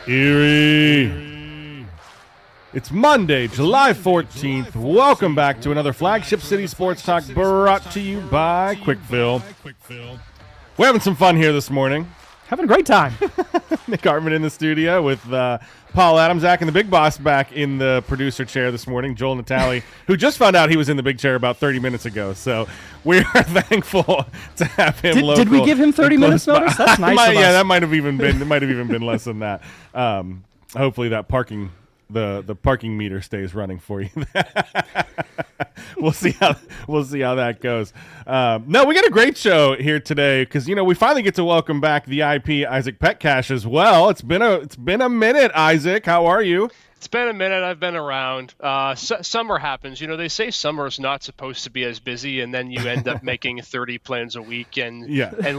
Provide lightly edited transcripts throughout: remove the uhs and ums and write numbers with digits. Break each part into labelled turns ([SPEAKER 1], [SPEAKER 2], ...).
[SPEAKER 1] Erie. It's Monday, July 14th. Welcome back to another Flagship City Sports Talk brought to you by Quickfill. We're having some fun here this morning.
[SPEAKER 2] Having a great time.
[SPEAKER 1] Nick Hartman in the studio with Paul Adams, Zach, and the big boss back in the producer chair this morning, Joel Natale, who just found out he was in the big chair about 30 minutes ago. So we are thankful to have him local.
[SPEAKER 2] Did we give him 30 minutes notice? That's nice of us.
[SPEAKER 1] Yeah, that might have even been less than that. Hopefully that the parking meter stays running for you. We'll see how that goes. No, we got a great show here today because we finally get to welcome back the IP Isaac Petcash as well. It's been a minute, Isaac. How are you?
[SPEAKER 3] It's been a minute. I've been around. Summer happens. They say summer is not supposed to be as busy, and then you end up making 30 plans a week, and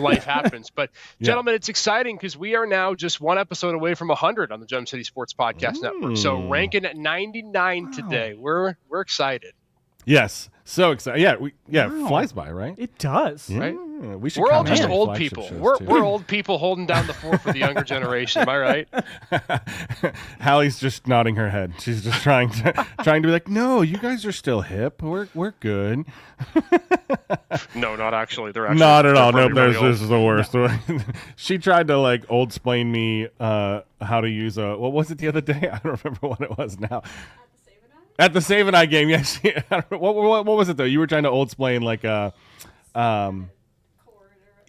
[SPEAKER 3] life happens. But, gentlemen, it's exciting because we are now just one episode away from 100 on the Gem City Sports Podcast Network. So ranking at 99 today. We're excited.
[SPEAKER 1] Yes. So excited. Yeah, It flies by, right?
[SPEAKER 2] It does.
[SPEAKER 1] Yeah.
[SPEAKER 3] Right?
[SPEAKER 1] We're
[SPEAKER 3] all just old people. We're old people holding down the fort for the younger generation. Am I right?
[SPEAKER 1] Hallie's just nodding her head. She's just trying to be like, no, you guys are still hip. We're good.
[SPEAKER 3] No, not actually. They're actually
[SPEAKER 1] not at all.
[SPEAKER 3] No,
[SPEAKER 1] this is the worst. No. She tried to old explain me how to use what was it the other day? I don't remember what it was now. At the Save and I game, yes. What was it though? You were trying to old explain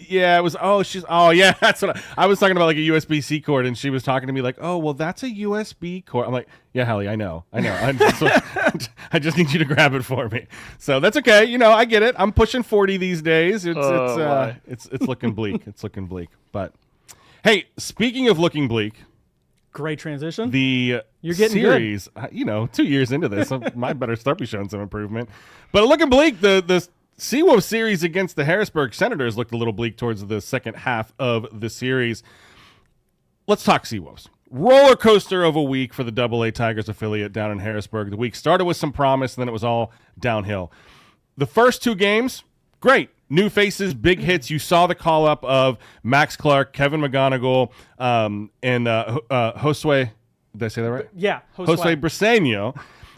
[SPEAKER 1] yeah, it was. Yeah, that's what I was talking about, like a USB-C cord, and she was talking to me like, oh, well, that's a USB cord. I'm like, yeah, Hallie, I know. I just need you to grab it for me. So that's okay. I get it. I'm pushing 40 these days. It's looking bleak. It's looking bleak. But hey, speaking of looking bleak.
[SPEAKER 2] Great transition.
[SPEAKER 1] You're
[SPEAKER 2] getting
[SPEAKER 1] series, good. 2 years into this, I better start be showing some improvement. But looking bleak, the SeaWolves series against the Harrisburg Senators looked a little bleak towards the second half of the series. Let's talk SeaWolves. Roller coaster of a week for the AA Tigers affiliate down in Harrisburg. The week started with some promise, and then it was all downhill. The first two games, great. New faces, big hits. You saw the call-up of Max Clark, Kevin McGonigal, and Josue. Did I say that right?
[SPEAKER 2] Yeah.
[SPEAKER 1] Josue Briseño.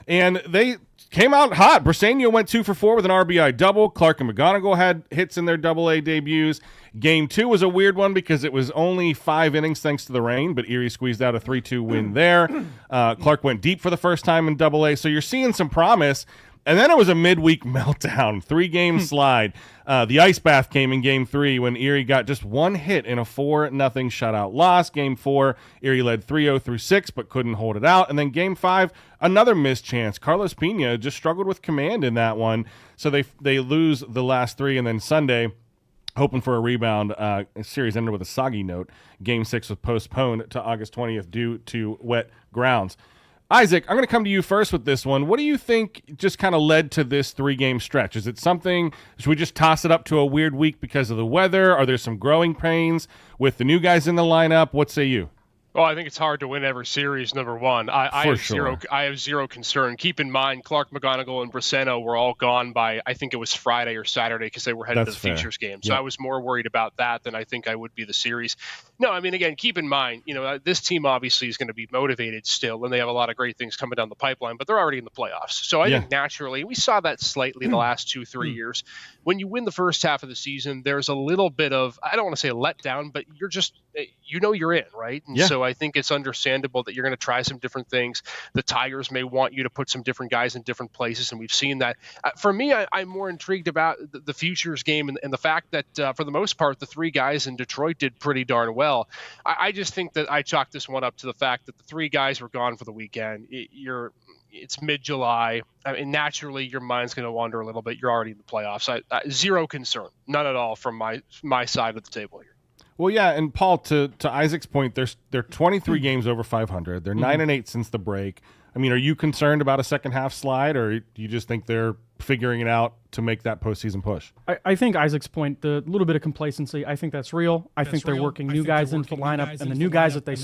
[SPEAKER 1] And they came out hot. Briseño went 2 for 4 with an RBI double. Clark and McGonigal had hits in their AA debuts. Game 2 was a weird one because it was only 5 innings thanks to the rain, but Erie squeezed out a 3-2 win there. Clark went deep for the first time in AA. So you're seeing some promise. And then it was a midweek meltdown, 3-game slide. The ice bath came in Game 3 when Erie got just one hit in a 4-0 shutout loss. Game 4, Erie led 3-0 through 6, but couldn't hold it out. And then Game 5, another missed chance. Carlos Pena just struggled with command in that one. So they lose the last 3, and then Sunday, hoping for a rebound, the series ended with a soggy note. Game 6 was postponed to August 20th due to wet grounds. Isaac, I'm going to come to you first with this one. What do you think just kind of led to this 3-game stretch? Is it something, should we just toss it up to a weird week because of the weather? Are there some growing pains with the new guys in the lineup? What say you?
[SPEAKER 3] Well, I think it's hard to win every series, number one. I have zero concern. Keep in mind, Clark, McGonigal, and Briseño were all gone by, I think it was Friday or Saturday because they were headed to the Features game. So I was more worried about that than I think I would be the series. No, I mean, again, keep in mind, this team obviously is going to be motivated still, and they have a lot of great things coming down the pipeline, but they're already in the playoffs. So I think naturally, we saw that slightly the last 2-3 years. When you win the first half of the season, there's a little bit of, I don't want to say a letdown, but you're just, you're in, right? And so I think it's understandable that you're going to try some different things. The Tigers may want you to put some different guys in different places, and we've seen that. For me, I'm more intrigued about the Futures game and the fact that, for the most part, the 3 guys in Detroit did pretty darn well. I just think that I chalk this one up to the fact that the 3 guys were gone for the weekend. It's mid-July. I mean, naturally, your mind's going to wander a little bit. You're already in the playoffs. Zero concern, none at all from my side of the table here.
[SPEAKER 1] Well, yeah, and Paul, to Isaac's point, they're 23 games over 500. They're 9-8 since the break. I mean, are you concerned about a second half slide, or do you just think they're figuring it out to make that postseason push?
[SPEAKER 2] I think Isaac's point, the little bit of complacency, I think that's real. I think they're working new guys into the lineup, and the new guys that they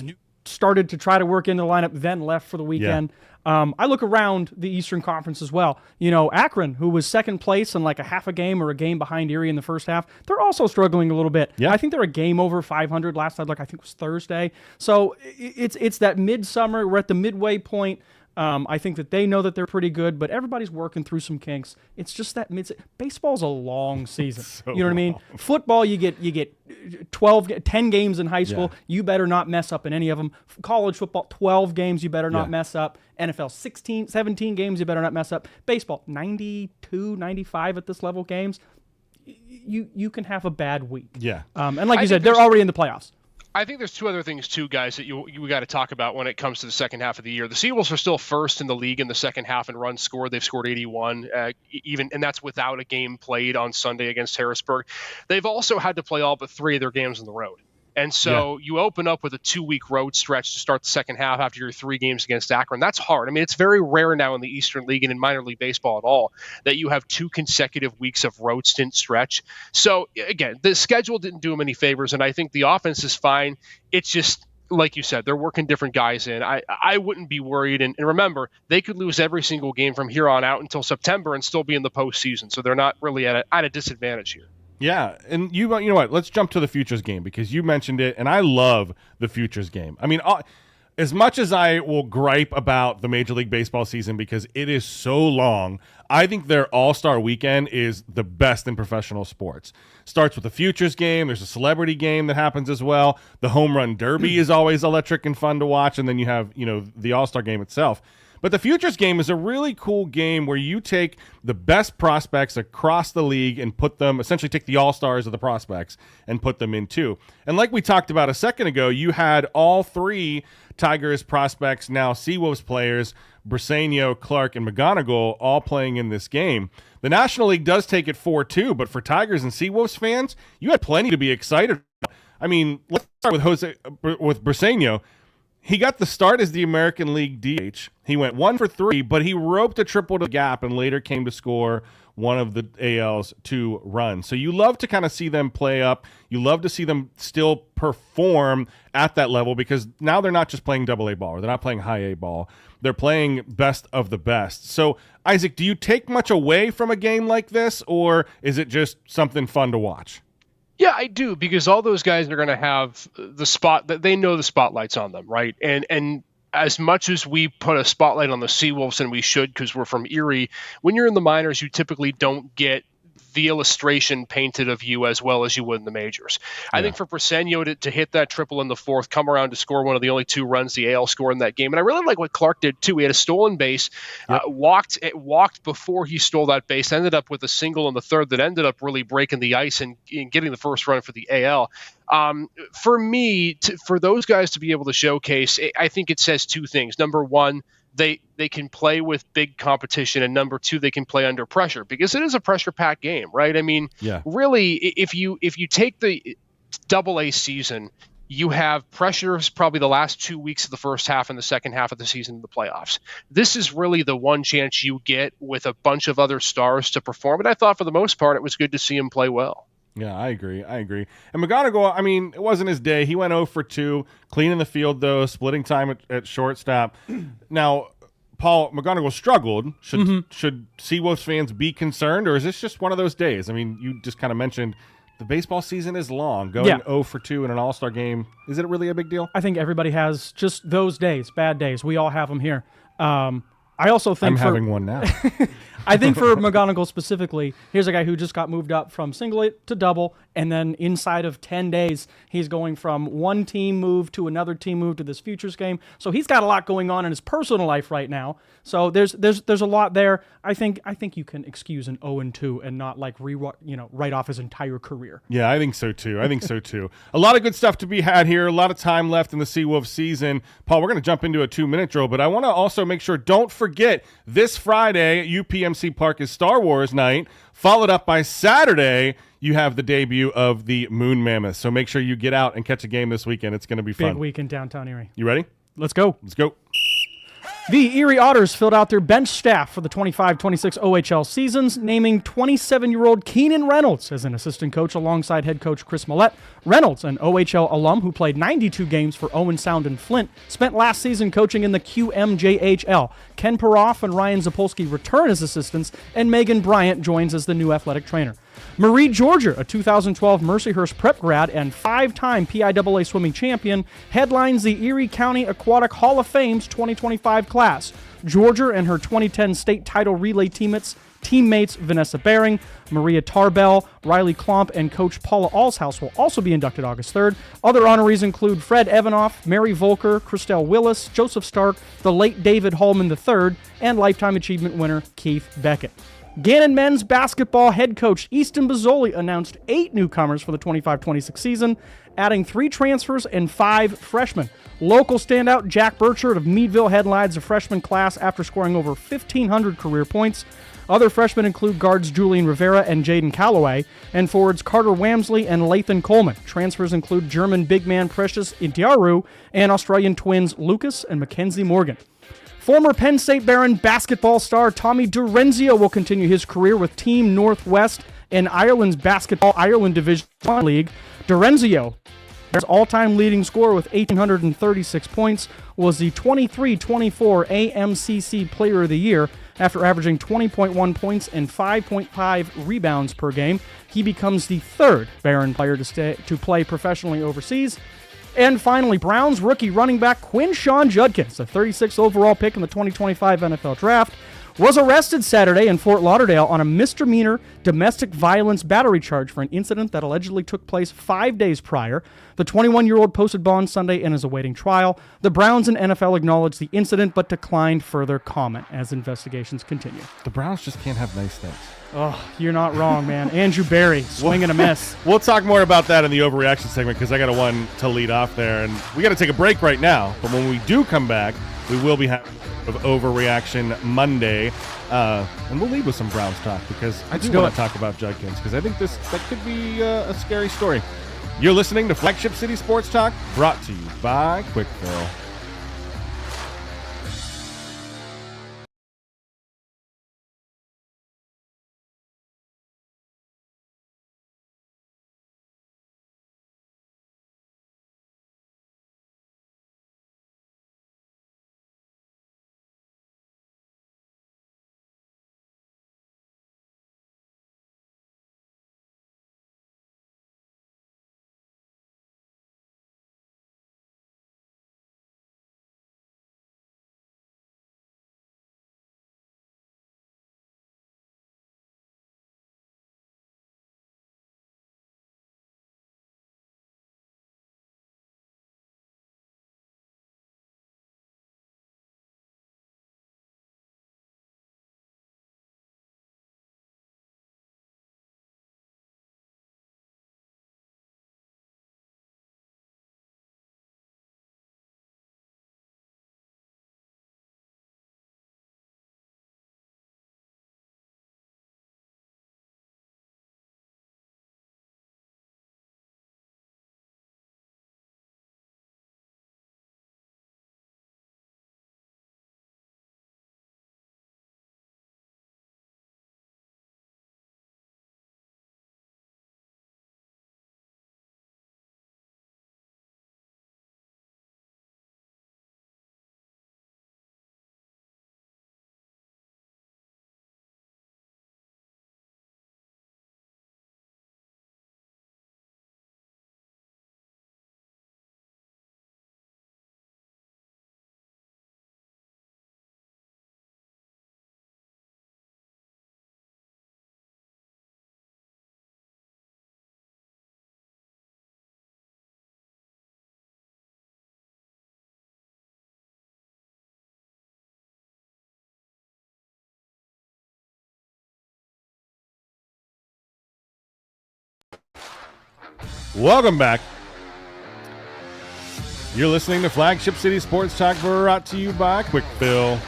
[SPEAKER 2] started to try to work into the lineup then left for the weekend. I look around the Eastern Conference as well. Akron, who was second place and like a half a game or a game behind Erie in the first half, they're also struggling a little bit.
[SPEAKER 1] Yeah.
[SPEAKER 2] I think they're a game over 500 last time, I think it was Thursday. So it's that midsummer. We're at the midway point. I think that they know that they're pretty good, but everybody's working through some kinks. It's just that baseball's a long season.
[SPEAKER 1] So
[SPEAKER 2] you know what I mean? Football, you get 10 games in high school. Yeah. You better not mess up in any of them. College football, 12 games, you better not mess up. NFL, 17 games, you better not mess up. Baseball, 92, 95 at this level games. You can have a bad week.
[SPEAKER 1] Yeah.
[SPEAKER 2] And like you said, they're already in the playoffs.
[SPEAKER 3] I think there's two other things too, guys, that you got to talk about when it comes to the second half of the year. The SeaWolves are still first in the league in the second half in runs scored. They've scored 81, and that's without a game played on Sunday against Harrisburg. They've also had to play all but 3 of their games on the road. And so you open up with a 2-week road stretch to start the second half after your 3 games against Akron. That's hard. I mean, it's very rare now in the Eastern League and in minor league baseball at all that you have 2 consecutive weeks of road stint stretch. So, again, the schedule didn't do them any favors, and I think the offense is fine. It's just, like you said, they're working different guys in. I wouldn't be worried. And remember, they could lose every single game from here on out until September and still be in the postseason. So they're not really at a disadvantage here.
[SPEAKER 1] Yeah, and you know what? Let's jump to the futures game because you mentioned it, and I love the futures game. I mean, as much as I will gripe about the Major League Baseball season because it is so long, I think their All-Star Weekend is the best in professional sports. Starts with the futures game. There's a celebrity game that happens as well. The Home Run Derby is always electric and fun to watch, and then you have the All-Star game itself. But the futures game is a really cool game where you take the best prospects across the league and essentially take the all-stars of the prospects and put them in too. And like we talked about a second ago, you had all 3 Tigers prospects, now SeaWolves players, Briseño, Clark, and McGonigal all playing in this game. The National League does take it 4-2, but for Tigers and SeaWolves fans, you had plenty to be excited about. I mean, let's start with Briseño. He got the start as the American League DH. He went 1 for 3, but he roped a triple to the gap and later came to score one of the AL's 2 runs. So you love to kind of see them play up. You love to see them still perform at that level because now they're not just playing AA ball or they're not playing high A ball. They're playing best of the best. So, Isaac, do you take much away from a game like this or is it just something fun to watch?
[SPEAKER 3] Yeah, I do, because all those guys are going to have the spot that they know the spotlight's on them, right? And as much as we put a spotlight on the SeaWolves, and we should because we're from Erie, when you're in the minors, you typically don't get the illustration painted of you as well as you would in the majors. I think for Briseño to hit that triple in the 4th, come around to score one of the only 2 runs the AL scored in that game. And I really like what Clark did too. He had a stolen base, walked before he stole that base, ended up with a single in the 3rd that ended up really breaking the ice and getting the first run for the AL. For me, for those guys to be able to showcase, I think it says 2 things. Number one, they can play with big competition, and number 2, they can play under pressure because it is a pressure-packed game, right? I mean, really, if you take the AA season, you have pressures probably the last 2 weeks of the first half and the second half of the season in the playoffs. This is really the one chance you get with a bunch of other stars to perform, and I thought for the most part it was good to see him play well.
[SPEAKER 1] Yeah, I agree. And McGonigal, I mean, it wasn't his day. He went 0 for 2, cleaning the field, though, splitting time at shortstop. Now, Paul, McGonigal struggled. Should SeaWolves fans be concerned, or is this just one of those days? I mean, you just kind of mentioned the baseball season is long. Going 0 for 2 in an all-star game, is it really a big deal?
[SPEAKER 2] I think everybody has just those days, bad days. We all have them here. I also think
[SPEAKER 1] I'm having one now.
[SPEAKER 2] I think for McGonigal specifically, here's a guy who just got moved up from single A to double, and then inside of 10 days, he's going from one team move to another team move to this futures game. So he's got a lot going on in his personal life right now. So there's a lot there. I think you can excuse an 0-2 and not like write off his entire career.
[SPEAKER 1] Yeah, I think so too. A lot of good stuff to be had here. A lot of time left in the SeaWolves season. Paul, we're going to jump into a 2-minute drill, but I want to also make sure, don't forget, this Friday at UPMC Park is Star Wars night, followed up by Saturday, you have the debut of the Moon Mammoth. So make sure you get out and catch a game this weekend. It's going to be fun.
[SPEAKER 2] Big week in downtown Erie.
[SPEAKER 1] You ready?
[SPEAKER 2] Let's go.
[SPEAKER 1] Let's go.
[SPEAKER 2] The Erie Otters filled out their bench staff for the 25-26 OHL seasons, naming 27-year-old Keenan Reynolds as an assistant coach alongside head coach Chris Millette. Reynolds, an OHL alum who played 92 games for Owen Sound and Flint, spent last season coaching in the QMJHL. Ken Peroff and Ryan Zapolsky return as assistants, and Megan Bryant joins as the new athletic trainer. Marie Georgia, a 2012 Mercyhurst prep grad and 5-time PIAA swimming champion, headlines the Erie County Aquatic Hall of Fame's 2025 class. Georgia and her 2010 state title relay teammates Vanessa Bering, Maria Tarbell, Riley Klomp, and coach Paula Allshouse will also be inducted August 3rd. Other honorees include Fred Evanoff, Mary Volker, Christelle Willis, Joseph Stark, the late David Hallman III, and Lifetime Achievement winner Keith Beckett. Gannon men's basketball head coach Easton Bozzoli announced 8 newcomers for the 25-26 season, adding 3 transfers and 5 freshmen. Local standout Jack Burchard of Meadville headlines the freshman class after scoring over 1,500 career points. Other freshmen include guards Julian Rivera and Jaden Calloway, and forwards Carter Wamsley and Lathan Coleman. Transfers include German big man Precious Intiaru and Australian twins Lucas and Mackenzie Morgan. Former Penn State Baron basketball star Tommy Durenzio will continue his career with Team Northwest in Ireland's Basketball Ireland Division 1 League. Durenzio, his all-time leading scorer with 1,836 points, was the 23-24 AMCC Player of the Year after averaging 20.1 points and 5.5 rebounds per game. He becomes the 3rd Baron player to play professionally overseas. And finally, Browns rookie running back Quinshon Judkins, the 36th overall pick in the 2025 NFL Draft, was arrested Saturday in Fort Lauderdale on a misdemeanor domestic violence battery charge for an incident that allegedly took place 5 days prior. The 21-year-old posted bond Sunday and is awaiting trial. The Browns and NFL acknowledged the incident but declined further comment as investigations continue.
[SPEAKER 1] The Browns just can't have nice things.
[SPEAKER 2] Oh, you're not wrong, man. Andrew Berry, swing and a miss.
[SPEAKER 1] We'll talk more about that in the overreaction segment because I got one to lead off there. And we got to take a break right now. But when we do come back, we will be having of Overreaction Monday. And we'll lead with some Browns talk because I do want to talk about Judkins because I think that could be a scary story. You're listening to Flagship City Sports Talk, brought to you by Quickfill. Welcome back. You're listening to Flagship City Sports Talk, brought to you by Quickfill.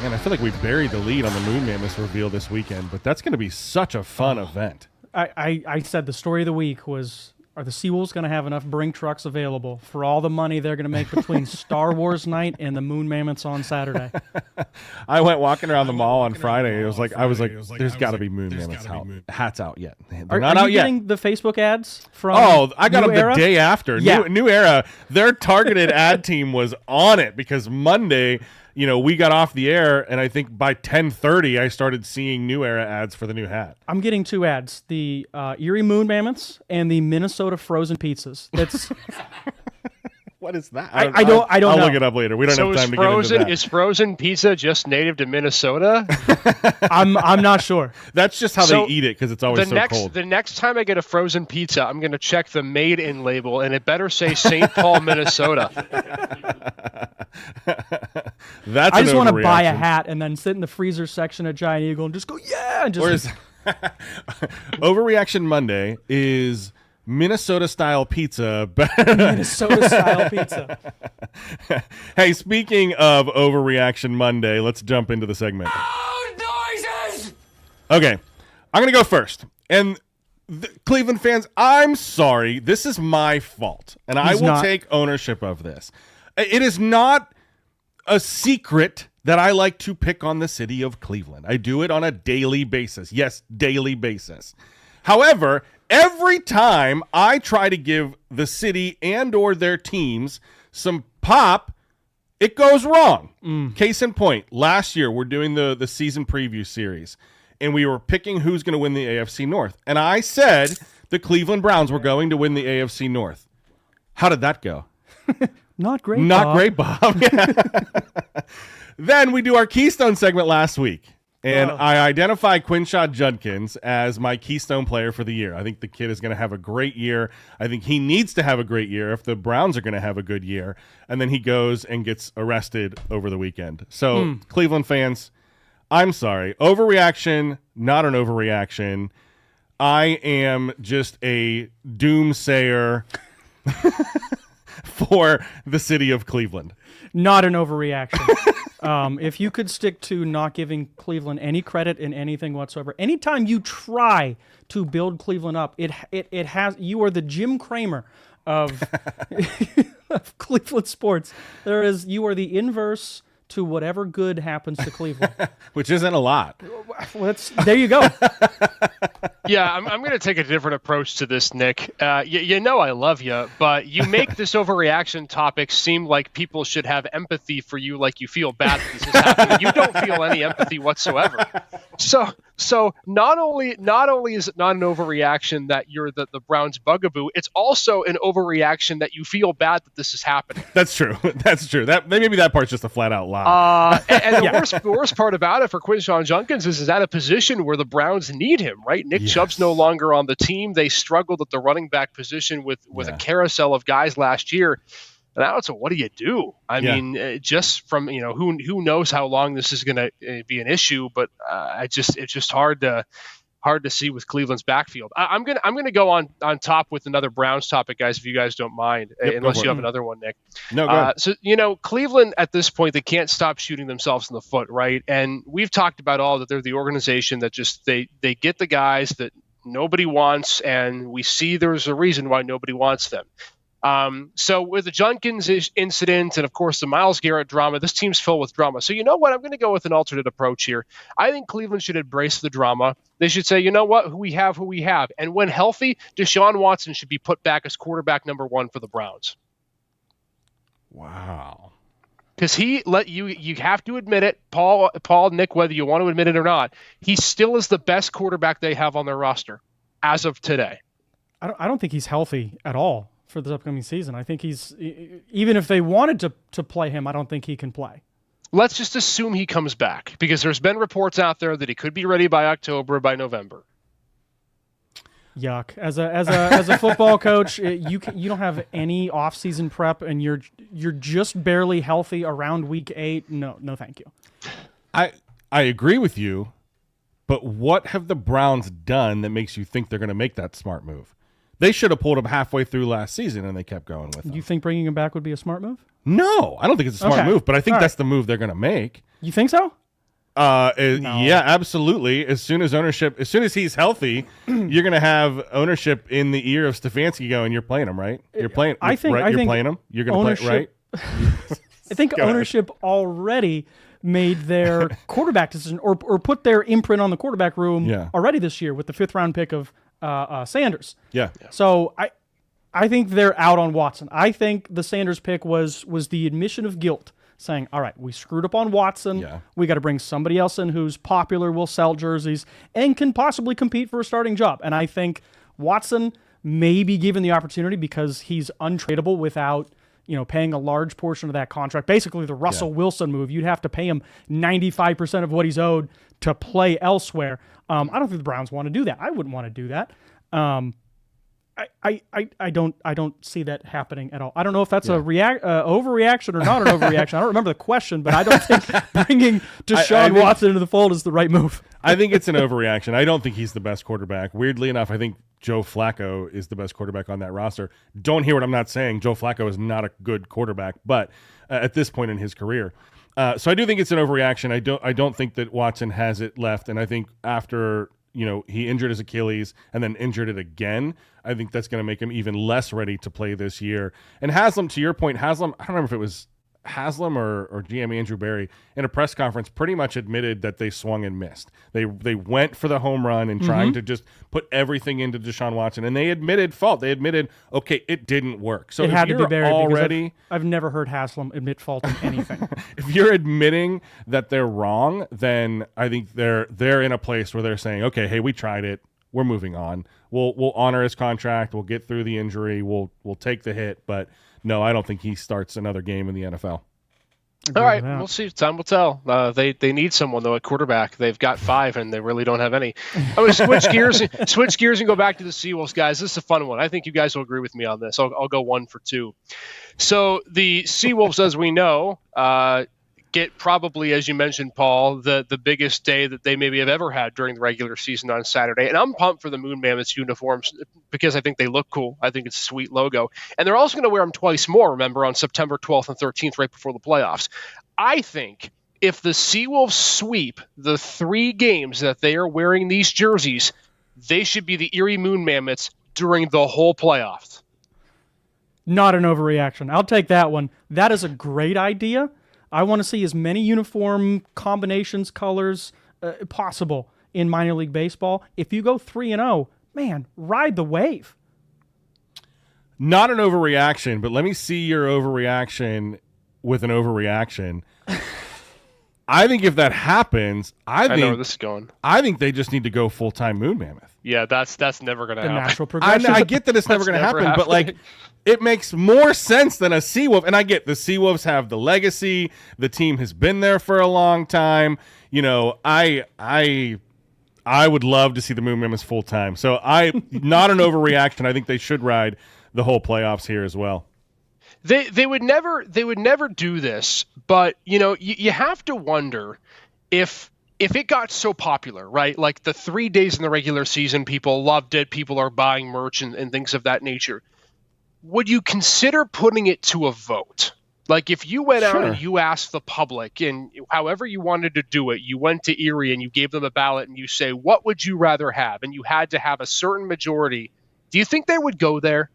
[SPEAKER 1] Man, I feel like we buried the lead on the Moon Mammoth reveal this weekend, but that's going to be such a fun event.
[SPEAKER 2] I said the story of the week was are the SeaWolves going to have enough brink trucks available for all the money they're going to make between Star Wars night and the Moon Mammoths on Saturday?
[SPEAKER 1] I went walking around the mall on Friday. I was like, there's got to be Moon Mammoths hats out yet. They're not out yet.
[SPEAKER 2] Are you getting the Facebook ads from
[SPEAKER 1] I got
[SPEAKER 2] New
[SPEAKER 1] them
[SPEAKER 2] Era?
[SPEAKER 1] the day after.
[SPEAKER 2] Yeah.
[SPEAKER 1] New Era, their targeted ad team was on it because Monday, we got off the air, and I think by 10:30 I started seeing New Era ads for the new hat.
[SPEAKER 2] I'm getting 2 ads: the Erie Moon Mammoths and the Minnesota frozen pizzas. That's
[SPEAKER 1] what is that?
[SPEAKER 2] I don't know.
[SPEAKER 1] I'll look it up later. We don't have time to get into that.
[SPEAKER 3] Is frozen pizza just native to Minnesota?
[SPEAKER 2] I'm not sure.
[SPEAKER 1] That's just how they eat it because it's always cold.
[SPEAKER 3] The next time I get a frozen pizza, I'm going to check the made-in label, and it better say St. Paul, Minnesota.
[SPEAKER 1] I
[SPEAKER 2] just want to buy a hat and then sit in the freezer section at Giant Eagle and just go, yeah! And just
[SPEAKER 1] Overreaction Monday is Minnesota-style pizza.
[SPEAKER 2] Minnesota-style pizza.
[SPEAKER 1] Hey, speaking of Overreaction Monday, let's jump into the segment.
[SPEAKER 4] Noises!
[SPEAKER 1] Okay, I'm going to go first. And Cleveland fans, I'm sorry. This is my fault. And I will take ownership of this. It is not a secret that I like to pick on the city of Cleveland. I do it on a daily basis. Yes, daily basis. However, every time I try to give the city and or their teams some pop, it goes wrong. Case in point, last year we're doing the season preview series, and we were picking who's going to win the AFC North. And I said the Cleveland Browns were going to win the AFC North. How did that go?
[SPEAKER 2] Not great,
[SPEAKER 1] Not great, Bob. Then we do our Keystone segment last week, and I identify Quinshad Judkins as my Keystone player for the year. I think the kid is going to have a great year. I think he needs to have a great year if the Browns are going to have a good year. And then he goes and gets arrested over the weekend. So, Cleveland fans, I'm sorry. Overreaction, not an overreaction. I am just a doomsayer for the city of Cleveland.
[SPEAKER 2] Not an overreaction. If you could stick to not giving Cleveland any credit in anything whatsoever, anytime you try to build Cleveland up, it has you are the Jim Cramer of, of Cleveland sports. You are the inverse to whatever good happens to Cleveland,
[SPEAKER 1] which isn't a lot.
[SPEAKER 2] Well, there you go.
[SPEAKER 3] Yeah, I'm going to take a different approach to this, Nick. You know I love you, but you make this overreaction topic seem like people should have empathy for you, like you feel bad that this is happening. You don't feel any empathy whatsoever. So not only is it not an overreaction that you're the Browns bugaboo, it's also an overreaction that you feel bad that this is happening.
[SPEAKER 1] That's true. That's true. Maybe that part's just a flat out lie.
[SPEAKER 3] And the worst part about it for Quinshon Judkins is at a position where the Browns need him, right? Nick Chubb's no longer on the team. They struggled at the running back position with a carousel of guys last year. And now it's what do you do? I mean, just from who knows how long this is going to be an issue, but it's just hard to see with Cleveland's backfield. I'm gonna go on top with another Browns topic, guys, if you guys don't mind, unless you have another one, Nick.
[SPEAKER 1] No, go ahead.
[SPEAKER 3] So Cleveland at this point, they can't stop shooting themselves in the foot, right? And we've talked about all that they're the organization that just they get the guys that nobody wants, and we see there's a reason why nobody wants them. So with the Judkins incident and, of course, the Myles Garrett drama, this team's filled with drama. So you know what? I'm going to go with an alternate approach here. I think Cleveland should embrace the drama. They should say, you know what? Who we have. And when healthy, Deshaun Watson should be put back as quarterback number 1 for the Browns.
[SPEAKER 1] Wow.
[SPEAKER 3] Because he you have to admit it, Paul, Nick, whether you want to admit it or not, he still is the best quarterback they have on their roster as of today.
[SPEAKER 2] I don't think he's healthy at all for this upcoming season. I think he's, even if they wanted to play him, I don't think he can play.
[SPEAKER 3] Let's just assume he comes back, because there's been reports out there that he could be ready by October, by November.
[SPEAKER 2] Yuck. As a football coach, you don't have any off-season prep, and you're just barely healthy around week 8. No, thank you.
[SPEAKER 1] I agree with you, but what have the Browns done that makes you think they're going to make that smart move? They should have pulled him halfway through last season, and they kept going with him.
[SPEAKER 2] Do you think bringing him back would be a smart move?
[SPEAKER 1] No, I don't think it's a smart move, but I think that's the move they're going to make.
[SPEAKER 2] You think so?
[SPEAKER 1] Yeah, absolutely. As soon as he's healthy, you're going to have ownership in the ear of Stefanski going, you're playing him, right? You're playing
[SPEAKER 2] I think
[SPEAKER 1] you're playing him. You're going to play, right?
[SPEAKER 2] I think ownership already made their quarterback decision or put their imprint on the quarterback room already this year with the 5th round pick of Sanders.
[SPEAKER 1] Yeah.
[SPEAKER 2] So I think they're out on Watson. I think the Sanders pick was the admission of guilt, saying, all right, we screwed up on Watson.
[SPEAKER 1] Yeah.
[SPEAKER 2] We got to bring somebody else in who's popular, will sell jerseys, and can possibly compete for a starting job. And I think Watson may be given the opportunity because he's untradeable without paying a large portion of that contract. Basically, the Russell Wilson move. You'd have to pay him 95% of what he's owed to play elsewhere. I don't think the Browns want to do that. I wouldn't want to do that. I don't see that happening at all. I don't know if that's a overreaction or not an overreaction. I don't remember the question, but I don't think bringing Deshaun Watson into the fold is the right move.
[SPEAKER 1] I think it's an overreaction. I don't think he's the best quarterback. Weirdly enough, I think Joe Flacco is the best quarterback on that roster. Don't hear what I'm not saying. Joe Flacco is not a good quarterback, but at this point in his career. So I do think it's an overreaction. I don't think that Watson has it left, and I think after he injured his Achilles and then injured it again, I think that's going to make him even less ready to play this year. And Haslam, to your point, I don't remember if it was Haslam or GM Andrew Berry in a press conference pretty much admitted that they swung and missed. They went for the home run and trying to just put everything into Deshaun Watson, and they admitted fault. They admitted, okay, it didn't work. So
[SPEAKER 2] it had to be Berry
[SPEAKER 1] already,
[SPEAKER 2] I've never heard Haslam admit fault in anything.
[SPEAKER 1] If you're admitting that they're wrong, then I think they're in a place where they're saying, okay, hey, we tried it. We're moving on. We'll honor his contract. We'll get through the injury. We'll take the hit, but no, I don't think he starts another game in the NFL.
[SPEAKER 3] All right, we'll see. Time will tell. They need someone though at quarterback. They've got 5, and they really don't have any. I'm going to switch gears and go back to the SeaWolves, guys. This is a fun one. I think you guys will agree with me on this. I'll go 1 for 2. So the SeaWolves, as we know, get probably, as you mentioned, Paul, the biggest day that they maybe have ever had during the regular season on Saturday. And I'm pumped for the Moon Mammoths uniforms because I think they look cool. I think it's a sweet logo. And they're also going to wear them twice more, remember, on September 12th and 13th, right before the playoffs. I think if the SeaWolves sweep the 3 games that they are wearing these jerseys, they should be the Erie Moon Mammoths during the whole playoffs.
[SPEAKER 2] Not an overreaction. I'll take that one. That is a great idea. I want to see as many uniform combinations, colors possible in minor league baseball. If you go 3-0, man, ride the wave.
[SPEAKER 1] Not an overreaction, but let me see your overreaction with an overreaction. I think if that happens, I know
[SPEAKER 3] where this is going.
[SPEAKER 1] I think they just need to go full-time Moon Mammoth.
[SPEAKER 3] Yeah, that's never going to happen.
[SPEAKER 2] Natural progression.
[SPEAKER 1] I get that it's never going to happen, but like, it makes more sense than a SeaWolf. And I get the SeaWolves have the legacy. The team has been there for a long time. I would love to see the Moon Mammoths full time. So not an overreaction. I think they should ride the whole playoffs here as well.
[SPEAKER 3] They would never do this, but you have to wonder if it got so popular, right? Like the 3 days in the regular season, people loved it. People are buying merch and things of that nature. Would you consider putting it to a vote? Like if you went out and you asked the public, and however you wanted to do it, you went to Erie and you gave them a ballot and you say, what would you rather have? And you had to have a certain majority. Do you think they would go there?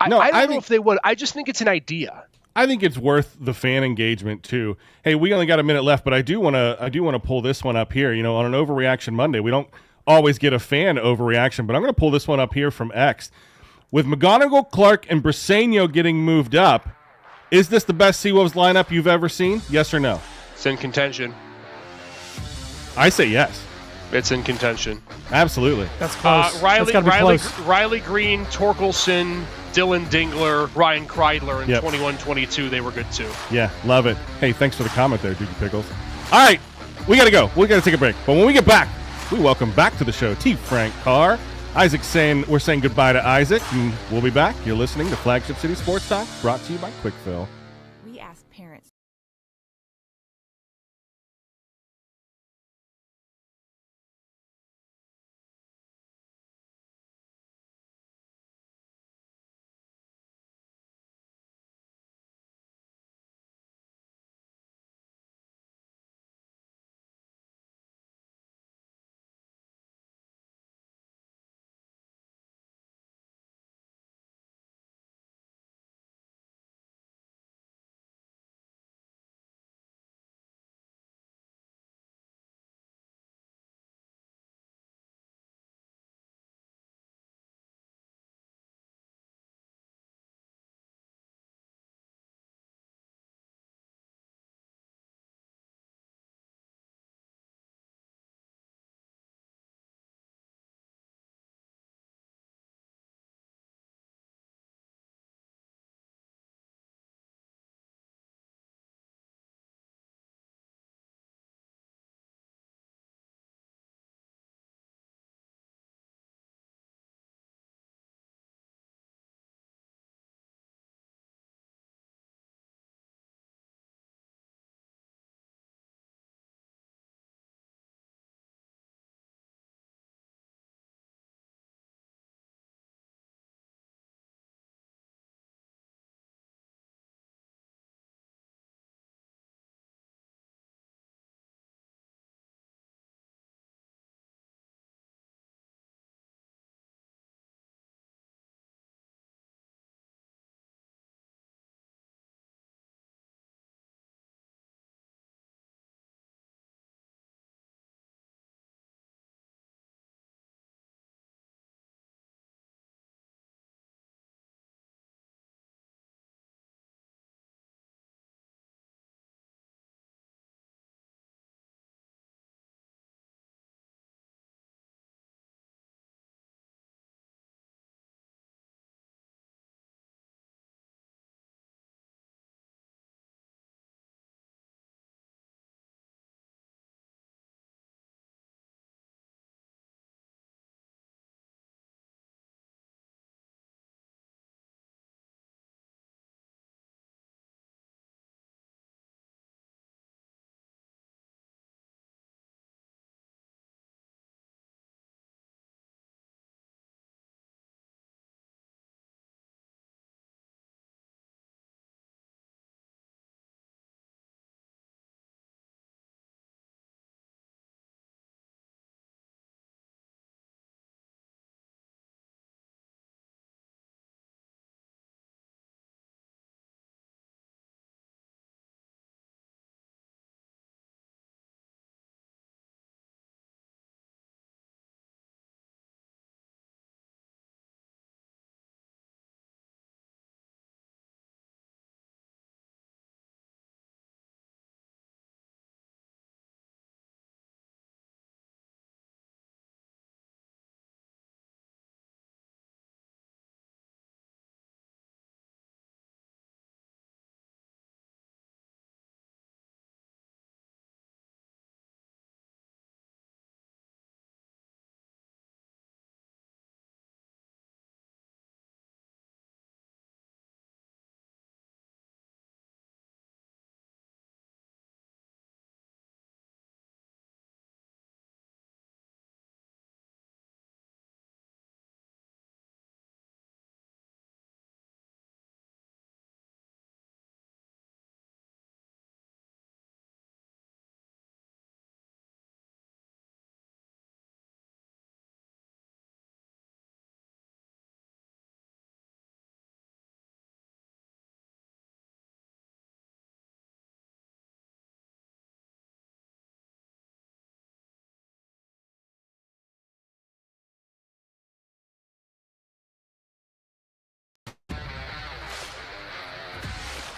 [SPEAKER 1] No,
[SPEAKER 3] I don't know if they would. I just think it's an idea.
[SPEAKER 1] I think it's worth the fan engagement too. Hey, we only got a minute left, but I do want to pull this one up here. On an Overreaction Monday, we don't always get a fan overreaction, but I'm going to pull this one up here from X. With McGonigal, Clark, and Briseño getting moved up, is this the best SeaWolves lineup you've ever seen? Yes or no?
[SPEAKER 3] It's in contention.
[SPEAKER 1] I say yes.
[SPEAKER 3] It's in contention.
[SPEAKER 1] Absolutely.
[SPEAKER 2] That's close.
[SPEAKER 3] Riley
[SPEAKER 2] Green,
[SPEAKER 3] Torkelson, Dylan Dingler, Ryan Kreidler in 21-22. They were good too.
[SPEAKER 1] Yeah, love it. Hey, thanks for the comment there, Doogie Pickles. All right, we got to go. We got to take a break. But when we get back, we welcome back to the show T. Frank Carr. We're saying goodbye to Isaac, and we'll be back. You're listening to Flagship City Sports Talk, brought to you by Quickfill.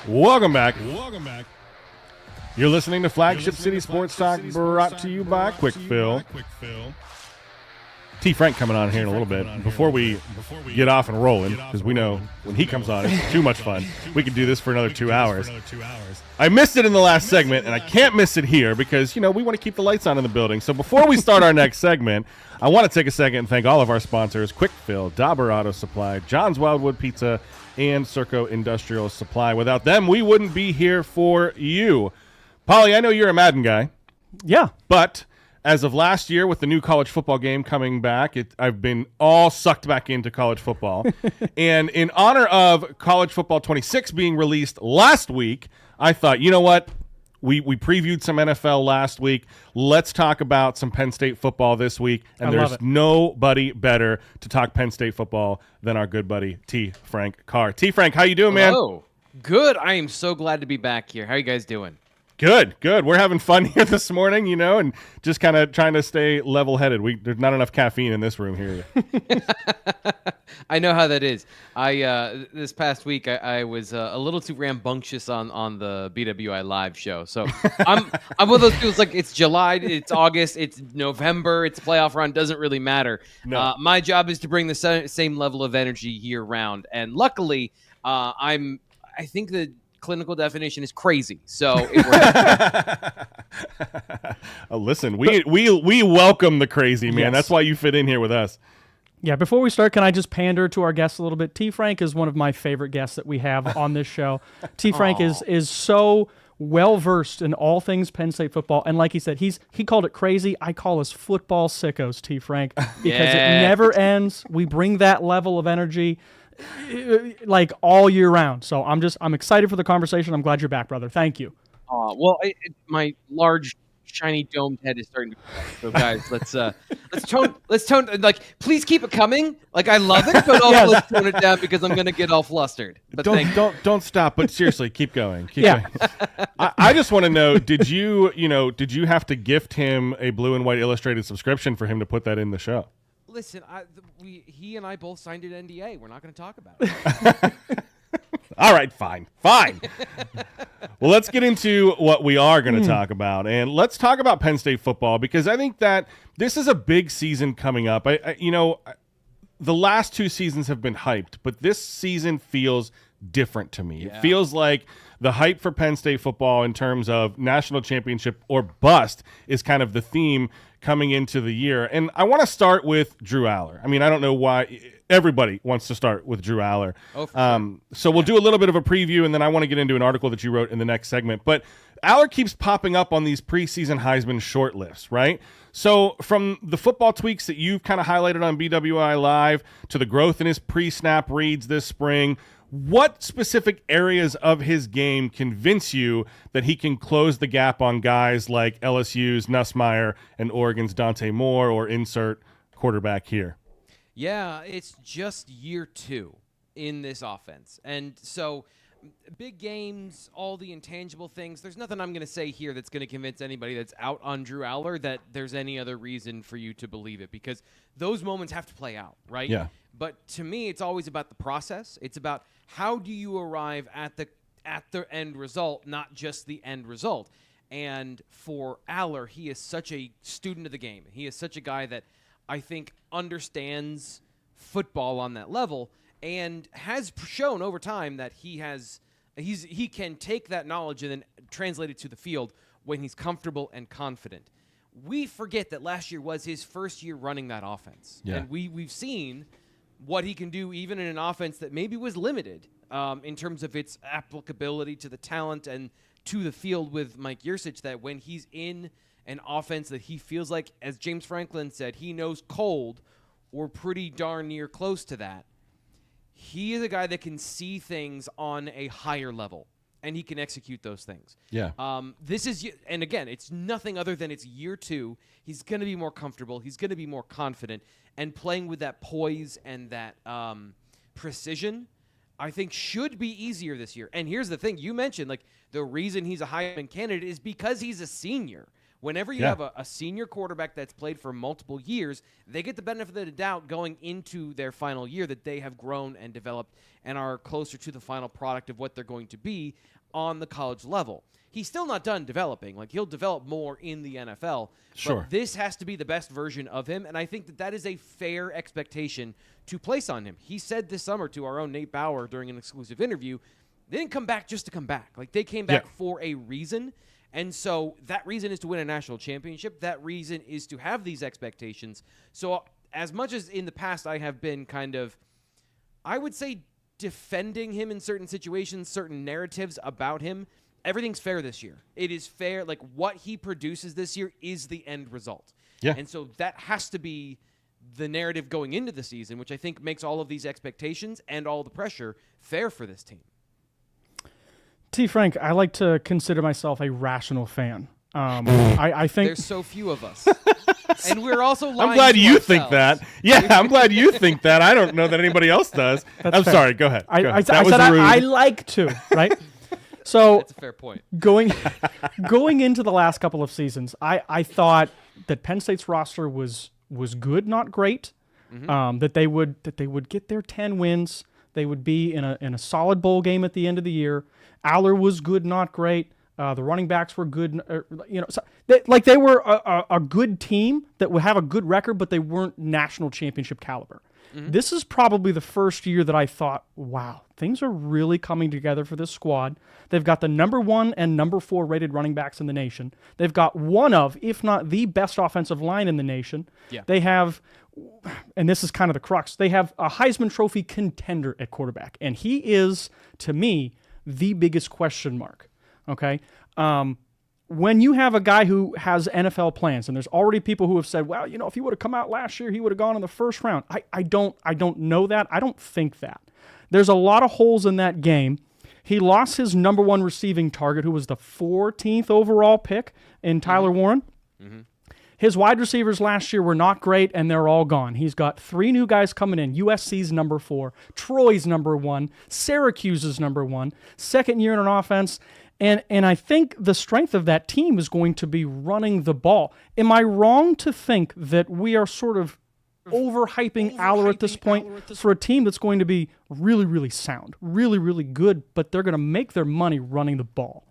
[SPEAKER 1] Welcome back. You're listening to Flagship City Sports Talk, brought to you by Quick Fill. T. Frank coming on here in a little bit. Before we get off and rolling, because we know when he comes on, it's too much fun. We could do this for another 2 hours. I missed it in the last segment, and I can't miss it here because, we want to keep the lights on in the building. So before we start our next segment, I want to take a second and thank all of our sponsors, Quick Fill, Dauber Auto Supply, John's Wildwood Pizza, and Serco Industrial Supply. Without them, we wouldn't be here for you. Paulie, I know you're a Madden guy.
[SPEAKER 2] Yeah.
[SPEAKER 1] But as of last year, with the new college football game coming back, I've been all sucked back into college football. And in honor of College Football 26 being released last week, I thought, you know what? We previewed some NFL last week. Let's talk about some Penn State football this week. And there's nobody better to talk Penn State football than our good buddy T. Frank Carr. T. Frank, how you doing, man?
[SPEAKER 5] Oh, good. I am so glad to be back here. How are you guys doing?
[SPEAKER 1] Good. We're having fun here this morning, and just kind of trying to stay level-headed. There's not enough caffeine in this room here.
[SPEAKER 5] I know how that is. This past week I was a little too rambunctious on the BWI live show. So I'm one of those people. It's like it's July, it's August, it's November, it's playoff run. Doesn't really matter.
[SPEAKER 1] No.
[SPEAKER 5] My job is to bring the same level of energy year round, and luckily, I think the clinical definition is crazy. So
[SPEAKER 1] listen, we welcome the crazy, man.
[SPEAKER 2] Yes.
[SPEAKER 1] That's why you fit in here with us.
[SPEAKER 2] Yeah, before we start, can I just pander to our guests a little bit? T. Frank is one of my favorite guests that we have on this show. T. Frank is so well-versed in all things Penn State football. And like he said, he called it crazy. I call us football sickos, T. Frank, because it never ends. We bring that level of energy like all year round. So I'm excited for the conversation. I'm glad you're back, brother. Thank you.
[SPEAKER 5] My large shiny domed head is starting to crack. So guys, let's tone like please keep it coming. Like I love it, but also let's tone it down because I'm gonna get all flustered. But
[SPEAKER 1] don't stop, but seriously, keep going. Keep going. I just want to know, did you have to gift him a blue and white illustrated subscription for him to put that in the show?
[SPEAKER 5] Listen, he and I both signed an NDA. We're not going to talk about it.
[SPEAKER 1] All right, fine. Well, let's get into what we are going to talk about, and let's talk about Penn State football because I think that this is a big season coming up. The last two seasons have been hyped, but this season feels different to me. Yeah. It feels like the hype for Penn State football in terms of national championship or bust is kind of the theme coming into the year. And I want to start with Drew Aller. I mean, I don't know why everybody wants to start with Drew Aller. So we'll do a little bit of a preview, and then I want to get into an article that you wrote in the next segment. But Aller keeps popping up on these preseason Heisman short lists, right? So from the football tweaks that you've kind of highlighted on BWI Live to the growth in his pre-snap reads this spring, what specific areas of his game convince you that he can close the gap on guys like LSU's Nussmeier and Oregon's Dante Moore, or insert quarterback here?
[SPEAKER 5] Yeah, it's just year 2 in this offense. And so big games, all the intangible things, there's nothing I'm going to say here that's going to convince anybody that's out on Drew Aller that there's any other reason for you to believe it, because those moments have to play out, right?
[SPEAKER 1] Yeah.
[SPEAKER 5] But to me, it's always about the process. It's about how do you arrive at the end result, not just the end result. And for Aller, he is such a student of the game. He is such a guy that I think understands football on that level and has shown over time that he can take that knowledge and then translate it to the field when he's comfortable and confident. We forget that last year was his first year running that offense. Yeah. And we've seen what he can do even in an offense that maybe was limited in terms of its applicability to the talent and to the field with Mike Yurcich, that when he's in an offense that he feels like, as James Franklin said, he knows cold or pretty darn near close to that, he is a guy that can see things on a higher level, and he can execute those things.
[SPEAKER 1] Yeah.
[SPEAKER 5] And again, it's nothing other than it's year 2. He's going to be more comfortable. He's going to be more confident, and playing with that poise and that precision, I think, should be easier this year. And here's the thing. You mentioned, like, the reason he's a Heisman candidate is because he's a senior. Whenever you have a senior quarterback that's played for multiple years, they get the benefit of the doubt going into their final year that they have grown and developed and are closer to the final product of what they're going to be. on the college level. He's still not done developing. Like, he'll develop more in the NFL.
[SPEAKER 1] Sure.
[SPEAKER 5] But this has to be the best version of him, and I think that is a fair expectation to place on him. He said this summer to our own Nate Bauer during an exclusive interview, they didn't come back just to come back. Like, they came back for a reason, and so that reason is to win a national championship. That reason is to have these expectations. So as much as in the past I have been kind of, I would say, defending him in certain situations, certain narratives about him, everything's fair this year. It is fair. Like, what he produces this year is the end result.
[SPEAKER 1] Yeah.
[SPEAKER 5] And so that has to be the narrative going into the season, which I think makes all of these expectations and all the pressure fair for this team.
[SPEAKER 2] T. Frank, I like to consider myself a rational fan. I think
[SPEAKER 5] there's so few of us. And we're also lying
[SPEAKER 1] I'm glad
[SPEAKER 5] to
[SPEAKER 1] you
[SPEAKER 5] ourselves.
[SPEAKER 1] think that. Yeah, I'm glad you think that. I don't know that anybody else does. I'm
[SPEAKER 2] fair.
[SPEAKER 1] sorry. Go ahead.
[SPEAKER 2] I
[SPEAKER 1] That
[SPEAKER 2] said
[SPEAKER 1] was rude.
[SPEAKER 2] I like to, right? So
[SPEAKER 5] That's a fair point.
[SPEAKER 2] going into the last couple of seasons, I thought that Penn State's roster was good, not great. That they would get their 10 wins. They would be in a solid bowl game at the end of the year. Aller was good, not great. The running backs were good. So they were a good team that would have a good record, but they weren't national championship caliber. This is probably the first year that I thought, wow, things are really coming together for this squad. They've got the number 1 and number 4 rated running backs in the nation. They've got one of, if not the best offensive line in the nation.
[SPEAKER 5] Yeah.
[SPEAKER 2] They have, and this is kind of the crux, they have a Heisman Trophy contender at quarterback. And he is, to me, the biggest question mark. Okay? When you have a guy who has NFL plans, and there's already people who have said, well, if he would have come out last year, he would have gone in the first round. I don't know that. I don't think that. There's a lot of holes in that game. He lost his number 1 receiving target, who was the 14th overall pick in Tyler Warren. His wide receivers last year were not great, and they're all gone. He's got 3 new guys coming in. USC's number 4, Troy's number 1, Syracuse's number 1, second year in an offense. And I think the strength of that team is going to be running the ball. Am I wrong to think that we are sort of overhyping Aller at this point for a team that's going to be really, really sound, really, really good, but they're going to make their money running the ball?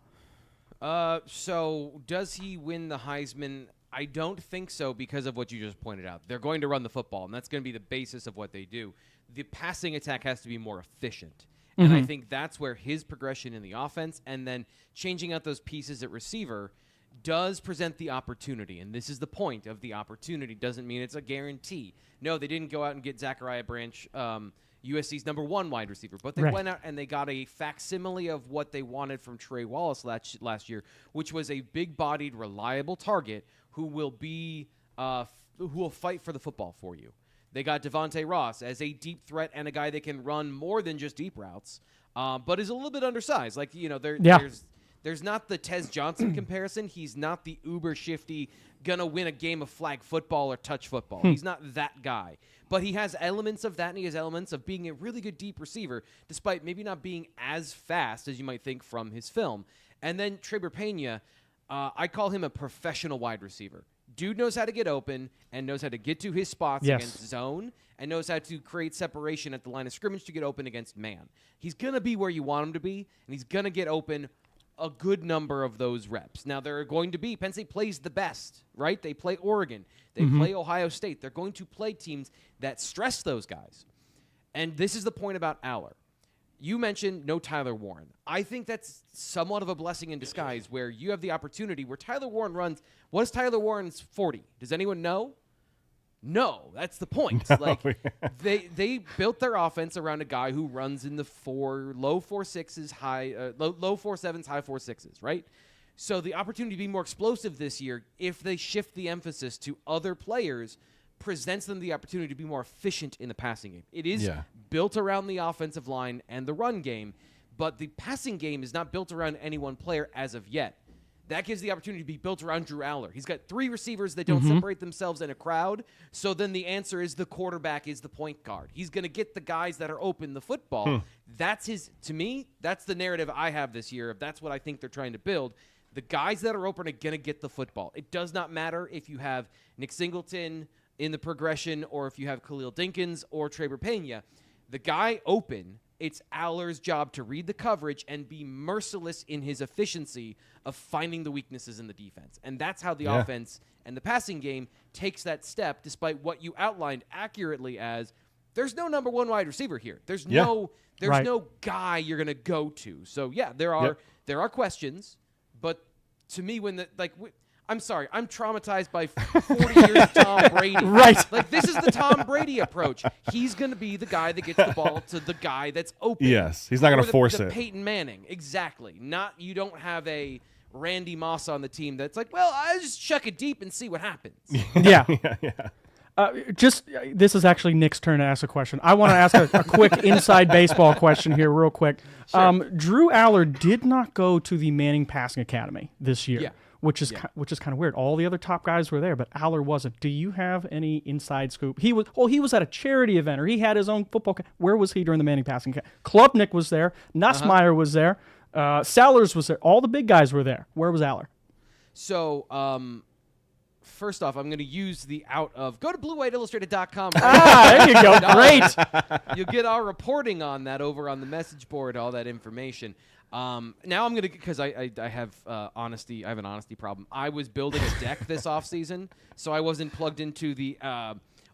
[SPEAKER 5] So does he win the Heisman? I don't think so because of what you just pointed out. They're going to run the football, and that's going to be the basis of what they do. The passing attack has to be more efficient. And I think that's where his progression in the offense and then changing out those pieces at receiver does present the opportunity. And this is the point of the opportunity. Doesn't mean it's a guarantee. No, they didn't go out and get Zachariah Branch, USC's number 1 wide receiver. But they went out and they got a facsimile of what they wanted from Trey Wallace last year, which was a big-bodied, reliable target who will be who will fight for the football for you. They got Devontae Ross as a deep threat and a guy that can run more than just deep routes, but is a little bit undersized. Like, there's not the Tez Johnson comparison. He's not the uber shifty, gonna win a game of flag football or touch football. He's not that guy. But he has elements of that, and he has elements of being a really good deep receiver, despite maybe not being as fast as you might think from his film. And then Traber Pena, I call him a professional wide receiver. Dude knows how to get open and knows how to get to his spots against zone and knows how to create separation at the line of scrimmage to get open against man. He's going to be where you want him to be, and he's going to get open a good number of those reps. Now, there are going to be, Penn State plays the best, right? They play Oregon. They play Ohio State. They're going to play teams that stress those guys. And this is the point about Aller. You mentioned no Tyler Warren. I think that's somewhat of a blessing in disguise where you have the opportunity where Tyler Warren runs. What is Tyler Warren's 40? Does anyone know? No, that's the point.
[SPEAKER 1] No,
[SPEAKER 5] like they built their offense around a guy who runs in the low 4.6s, low 4.7s, high 4.6s, right? So the opportunity to be more explosive this year, if they shift the emphasis to other players, presents them the opportunity to be more efficient in the passing game. It is built around the offensive line and the run game, but the passing game is not built around any one player as of yet. That gives the opportunity to be built around Drew Aller. He's got 3 receivers that don't separate themselves in a crowd, so then the answer is the quarterback is the point guard. He's going to get the guys that are open the football. That's to me, that's the narrative I have this year. If that's what I think they're trying to build. The guys that are open are going to get the football. It does not matter if you have Nick Singleton in the progression or if you have Khalil Dinkins or Traber Pena. The guy open It's Aller's job to read the coverage and be merciless in his efficiency of finding the weaknesses in the defense. And that's how the offense and the passing game takes that step, despite what you outlined accurately as there's no number one wide receiver here. There's no guy you're going to go to. So, there are questions, but to me, I'm sorry, I'm traumatized by 40 years of Tom Brady.
[SPEAKER 2] Right.
[SPEAKER 5] Like, this is the Tom Brady approach. He's going to be the guy that gets the ball to the guy that's open.
[SPEAKER 1] Yes, he's not going to force
[SPEAKER 5] the
[SPEAKER 1] it.
[SPEAKER 5] Peyton Manning, exactly. You don't have a Randy Moss on the team that's like, well, I just chuck it deep and see what happens.
[SPEAKER 2] Yeah.
[SPEAKER 1] Yeah.
[SPEAKER 2] This is actually Nick's turn to ask a question. I want to ask a quick inside baseball question here real quick.
[SPEAKER 5] Sure.
[SPEAKER 2] Drew Aller did not go to the Manning Passing Academy this year.
[SPEAKER 5] Yeah.
[SPEAKER 2] Which is kind of weird. All the other top guys were there, but Aller wasn't. Do you have any inside scoop? He was at a charity event, or he had his own football. Where was he during the Manning Passing Academy? Klubnik was there. Nussmeier was there. Sellers was there. All the big guys were there. Where was Aller?
[SPEAKER 5] So, first off, I'm going to use the out of go to BlueWhiteIllustrated.com.
[SPEAKER 2] There you go. Great.
[SPEAKER 5] You'll get our reporting on that over on the message board, all that information. Now I'm going to, because I have honesty. I have an honesty problem. I was building a deck this offseason, so I wasn't plugged into the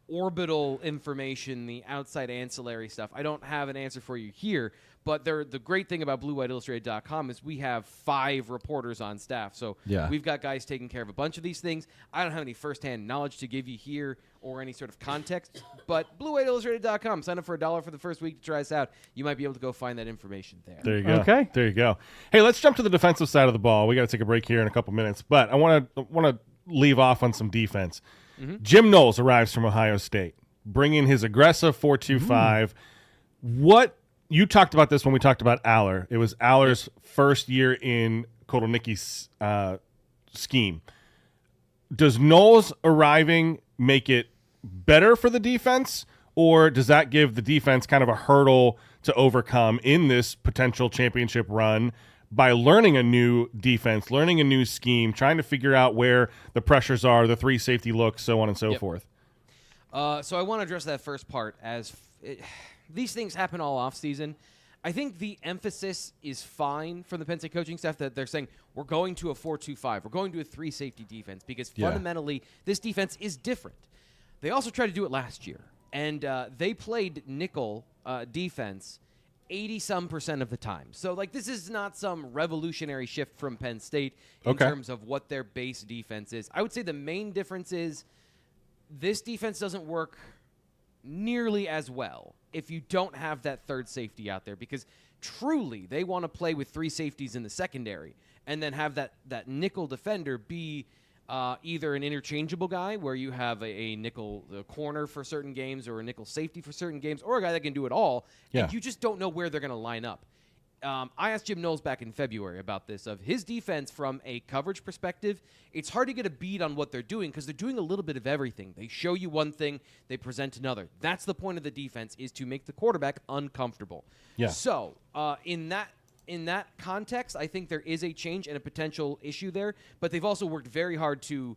[SPEAKER 5] orbital information, the outside ancillary stuff. I don't have an answer for you here, but the great thing about BlueWhiteIllustrated.com is we have 5 reporters on staff. So we've got guys taking care of a bunch of these things. I don't have any firsthand knowledge to give you here or any sort of context, but BlueWhiteIllustrated.com. Sign up for $1 for the first week to try us out. You might be able to go find that information there.
[SPEAKER 1] There you go.
[SPEAKER 2] Okay.
[SPEAKER 1] There you go. Hey, let's jump to the defensive side of the ball. We got to take a break here in a couple minutes, but I want to leave off on some defense. Jim Knowles arrives from Ohio State, bringing his aggressive 4-2-5. What you talked about this when we talked about Aller. It was Aller's first year in Kotelnicki's scheme. Does Knowles arriving make it better for the defense, or does that give the defense kind of a hurdle to overcome in this potential championship run by learning a new defense, learning a new scheme, trying to figure out where the pressures are, the 3 safety looks, so on and so forth?
[SPEAKER 5] So I want to address that first part as these things happen all offseason. I think the emphasis is fine from the Penn State coaching staff that they're saying we're going to a 4-2-5. We're going to a 3 safety defense because fundamentally this defense is different. They also tried to do it last year, and they played nickel defense 80-some% of the time. So, this is not some revolutionary shift from Penn State in terms of what their base defense is. I would say the main difference is this defense doesn't work nearly as well if you don't have that third safety out there, because truly they want to play with 3 safeties in the secondary and then have that nickel defender be either an interchangeable guy where you have a nickel corner for certain games or a nickel safety for certain games, or a guy that can do it all, and you just don't know where they're going to line up. I asked Jim Knowles back in February about this, of his defense from a coverage perspective. It's hard to get a beat on what they're doing because they're doing a little bit of everything. They show you one thing, they present another. That's the point of the defense, is to make the quarterback uncomfortable. Yeah. So in that context, I think there is a change and a potential issue there, but they've also worked very hard to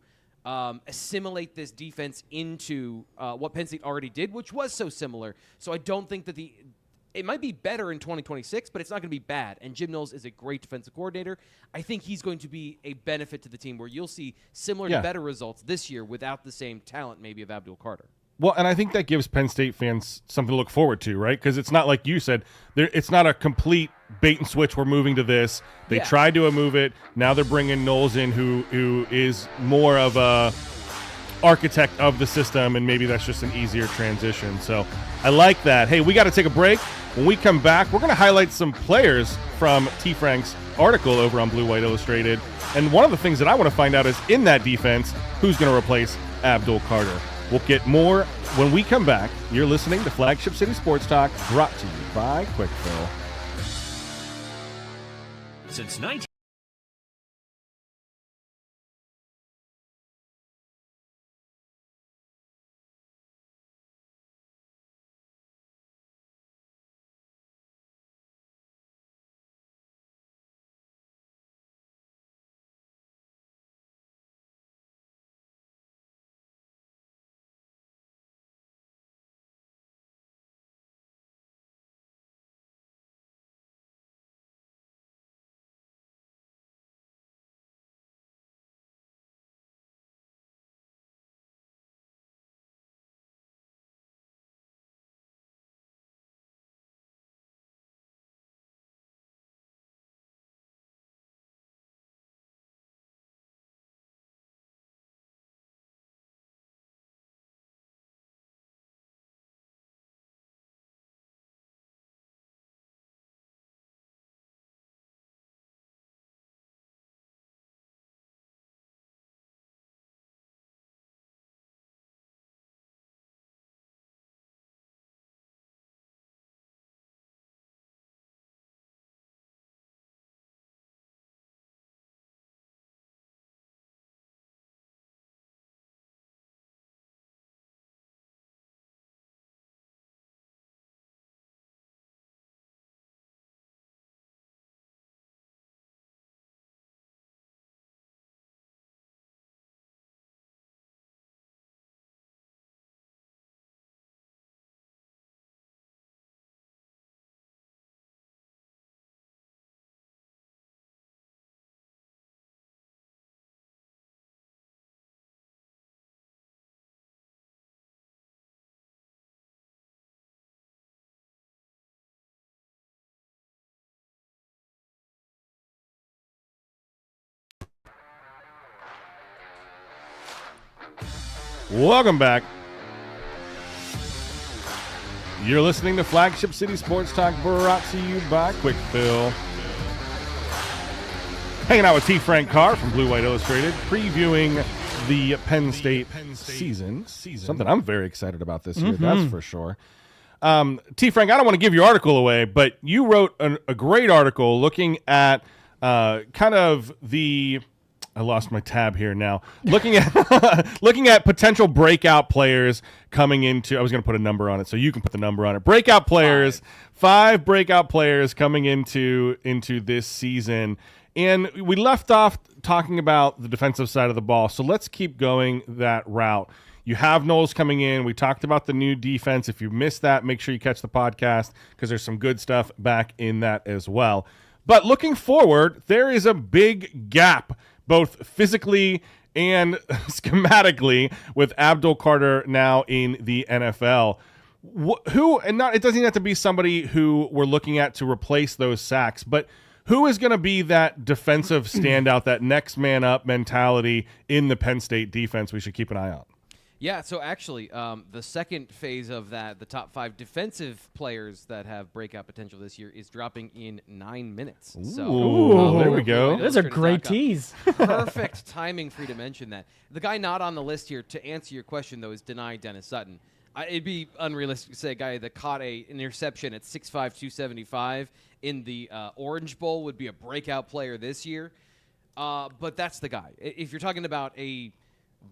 [SPEAKER 5] assimilate this defense into what Penn State already did, which was so similar. So I don't think that it might be better in 2026, but it's not going to be bad. And Jim Knowles is a great defensive coordinator. I think he's going to be a benefit to the team where you'll see similar to better results this year without the same talent maybe of Abdul Carter.
[SPEAKER 1] Well, and I think that gives Penn State fans something to look forward to, right? Because it's not like you said, it's not a complete bait and switch. We're moving to this. They tried to move it. Now they're bringing Knowles in, who is more of a architect of the system, and maybe that's just an easier transition. So I like that. Hey, we got to take a break. When we come back, we're going to highlight some players from T. Frank's article over on Blue White Illustrated. And one of the things that I want to find out is, in that defense, who's going to replace Abdul Carter. We'll get more when we come back. You're listening to Flagship City Sports Talk, brought to you by Quickfill.
[SPEAKER 6] Since 19
[SPEAKER 1] Welcome back. You're listening to Flagship City Sports Talk, brought to you by Quick Fill. Hanging out with T. Frank Carr from Blue White Illustrated, previewing the Penn State season. Something I'm very excited about this year, that's for sure. T. Frank, I don't want to give your article away, but you wrote a great article looking at kind of the... I lost my tab here now. Looking at potential breakout players coming into. I was going to put a number on it, so you can put the number on it. Breakout players, 5 breakout players coming into this season, and we left off talking about the defensive side of the ball. So let's keep going that route. You have Knowles coming in. We talked about the new defense. If you missed that, make sure you catch the podcast because there's some good stuff back in that as well. But looking forward, there is a big gap, both physically and schematically, with Abdul Carter now in the NFL. It doesn't have to be somebody who we're looking at to replace those sacks, but who is going to be that defensive standout, that next man up mentality in the Penn State defense we should keep an eye on?
[SPEAKER 5] Yeah, so actually, the second phase of that, the top 5 defensive players that have breakout potential this year, is dropping in 9 minutes.
[SPEAKER 1] Ooh, there we go.
[SPEAKER 2] That's a great tease.
[SPEAKER 5] Perfect timing for you to mention that. The guy not on the list here, to answer your question, though, is Deni Dennis Sutton. It'd be unrealistic to say a guy that caught an interception at 6'5", 275 in the Orange Bowl would be a breakout player this year. But that's the guy. If you're talking about a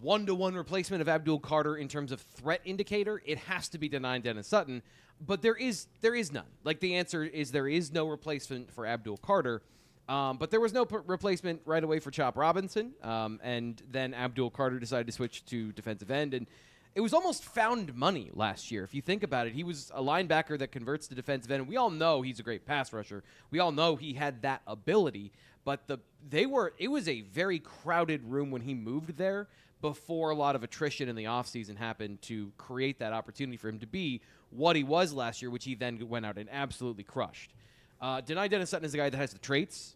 [SPEAKER 5] one-to-one replacement of Abdul Carter in terms of threat indicator, it has to be Deni Dennis Sutton, but there is none. Like, the answer is there is no replacement for Abdul Carter, but there was no replacement right away for Chop Robinson, and then Abdul Carter decided to switch to defensive end, and it was almost found money last year. If you think about it, he was a linebacker that converts to defensive end, and we all know he's a great pass rusher. We all know he had that ability, but it was a very crowded room when he moved there, before a lot of attrition in the offseason happened to create that opportunity for him to be what he was last year, which he then went out and absolutely crushed. Deni Dennis Sutton is a guy that has the traits.